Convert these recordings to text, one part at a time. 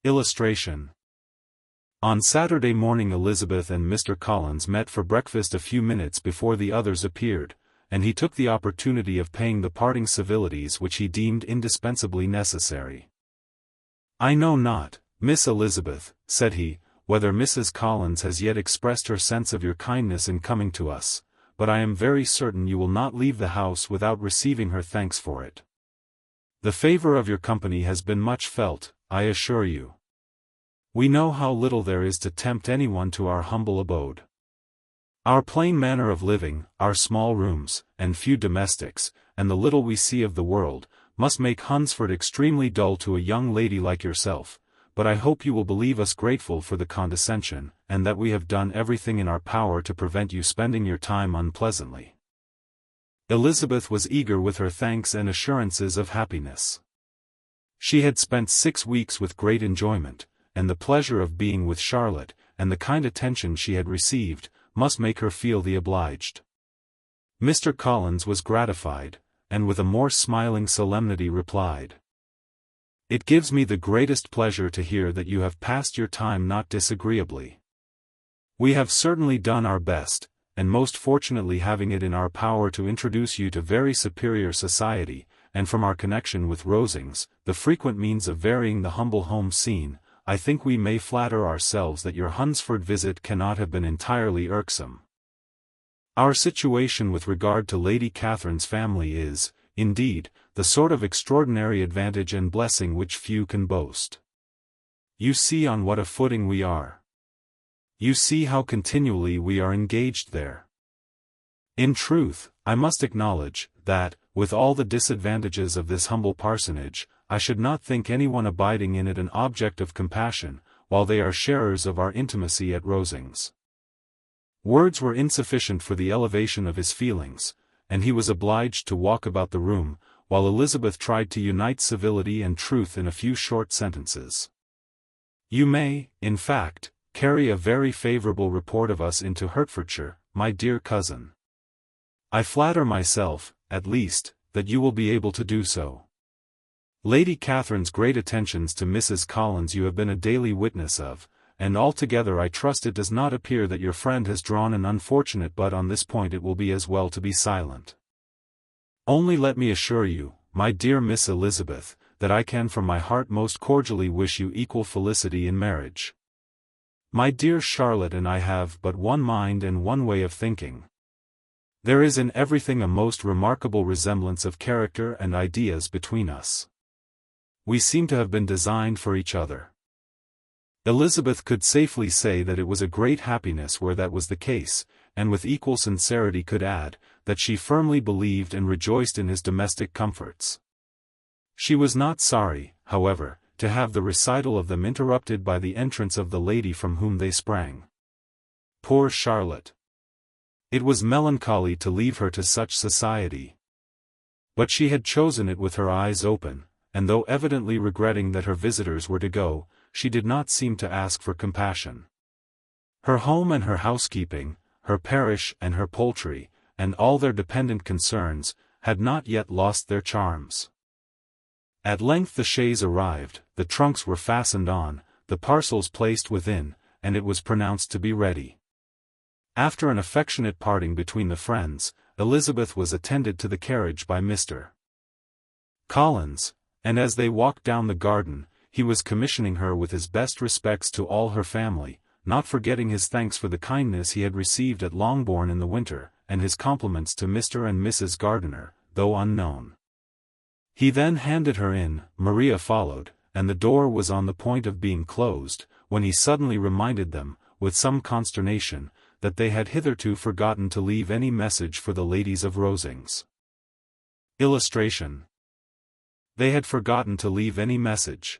Illustration. On Saturday morning Elizabeth and Mr. Collins met for breakfast a few minutes before the others appeared, and he took the opportunity of paying the parting civilities which he deemed indispensably necessary. "I know not, Miss Elizabeth," said he, "whether Mrs. Collins has yet expressed her sense of your kindness in coming to us, but I am very certain you will not leave the house without receiving her thanks for it. The favor of your company has been much felt, I assure you. We know how little there is to tempt anyone to our humble abode. Our plain manner of living, our small rooms, and few domestics, and the little we see of the world, must make Hunsford extremely dull to a young lady like yourself, but I hope you will believe us grateful for the condescension, and that we have done everything in our power to prevent you spending your time unpleasantly." Elizabeth was eager with her thanks and assurances of happiness. She had spent 6 weeks with great enjoyment, and the pleasure of being with Charlotte, and the kind attention she had received, must make her feel the obliged. Mr. Collins was gratified, and with a more smiling solemnity replied, "It gives me the greatest pleasure to hear that you have passed your time not disagreeably. We have certainly done our best, and most fortunately having it in our power to introduce you to very superior society, and from our connection with Rosings, the frequent means of varying the humble home scene, I think we may flatter ourselves that your Hunsford visit cannot have been entirely irksome. Our situation with regard to Lady Catherine's family is, indeed, the sort of extraordinary advantage and blessing which few can boast. You see on what a footing we are. You see how continually we are engaged there. In truth, I must acknowledge, that, with all the disadvantages of this humble parsonage, I should not think anyone abiding in it an object of compassion, while they are sharers of our intimacy at Rosings." Words were insufficient for the elevation of his feelings, and he was obliged to walk about the room, while Elizabeth tried to unite civility and truth in a few short sentences. "You may, in fact, carry a very favorable report of us into Hertfordshire, my dear cousin. I flatter myself, at least, that you will be able to do so. Lady Catherine's great attentions to Mrs. Collins you have been a daily witness of, and altogether I trust it does not appear that your friend has drawn an unfortunate, but on this point it will be as well to be silent. Only let me assure you, my dear Miss Elizabeth, that I can from my heart most cordially wish you equal felicity in marriage. My dear Charlotte and I have but one mind and one way of thinking. There is in everything a most remarkable resemblance of character and ideas between us. We seem to have been designed for each other." Elizabeth could safely say that it was a great happiness where that was the case, and with equal sincerity could add, that she firmly believed and rejoiced in his domestic comforts. She was not sorry, however, to have the recital of them interrupted by the entrance of the lady from whom they sprang. Poor Charlotte! It was melancholy to leave her to such society. But she had chosen it with her eyes open, and though evidently regretting that her visitors were to go, she did not seem to ask for compassion. Her home and her housekeeping, her parish and her poultry, and all their dependent concerns, had not yet lost their charms. At length the chaise arrived, the trunks were fastened on, the parcels placed within, and it was pronounced to be ready. After an affectionate parting between the friends, Elizabeth was attended to the carriage by Mr. Collins, and as they walked down the garden, he was commissioning her with his best respects to all her family, not forgetting his thanks for the kindness he had received at Longbourn in the winter, and his compliments to Mr. and Mrs. Gardiner, though unknown. He then handed her in, Maria followed, and the door was on the point of being closed, when he suddenly reminded them, with some consternation, that they had hitherto forgotten to leave any message for the ladies of Rosings. Illustration. They had forgotten to leave any message.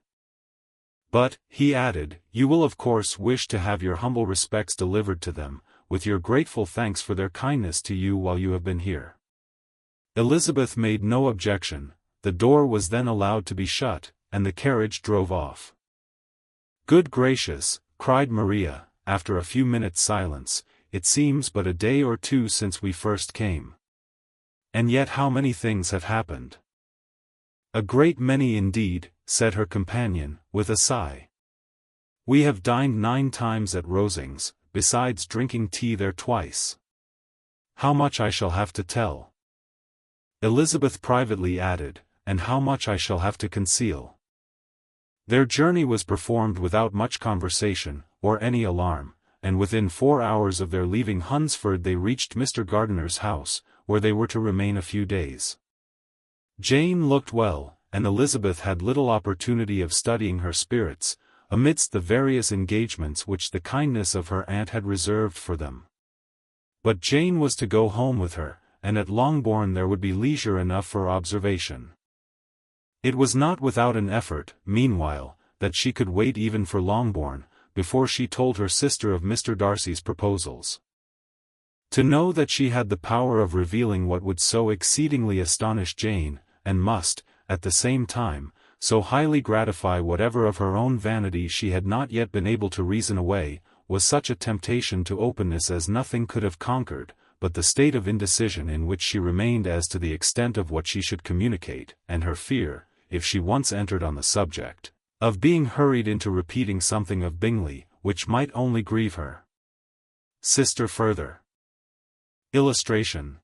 But, he added, you will of course wish to have your humble respects delivered to them, with your grateful thanks for their kindness to you while you have been here. Elizabeth made no objection, the door was then allowed to be shut, and the carriage drove off. Good gracious, cried Maria, after a few minutes' silence, it seems but a day or two since we first came. And yet how many things have happened. A great many indeed, said her companion, with a sigh. We have dined 9 times at Rosings, besides drinking tea there twice. How much I shall have to tell. Elizabeth privately added, and how much I shall have to conceal. Their journey was performed without much conversation, or any alarm, and within 4 hours of their leaving Hunsford they reached Mr. Gardiner's house, where they were to remain a few days. Jane looked well, and Elizabeth had little opportunity of studying her spirits, amidst the various engagements which the kindness of her aunt had reserved for them. But Jane was to go home with her, and at Longbourn there would be leisure enough for observation. It was not without an effort, meanwhile, that she could wait even for Longbourn, before she told her sister of Mr. Darcy's proposals. To know that she had the power of revealing what would so exceedingly astonish Jane, and must, at the same time, so highly gratify whatever of her own vanity she had not yet been able to reason away, was such a temptation to openness as nothing could have conquered, but the state of indecision in which she remained as to the extent of what she should communicate, and her fear, if she once entered on the subject, of being hurried into repeating something of Bingley, which might only grieve her sister further. Illustration.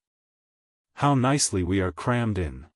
How nicely we are crammed in.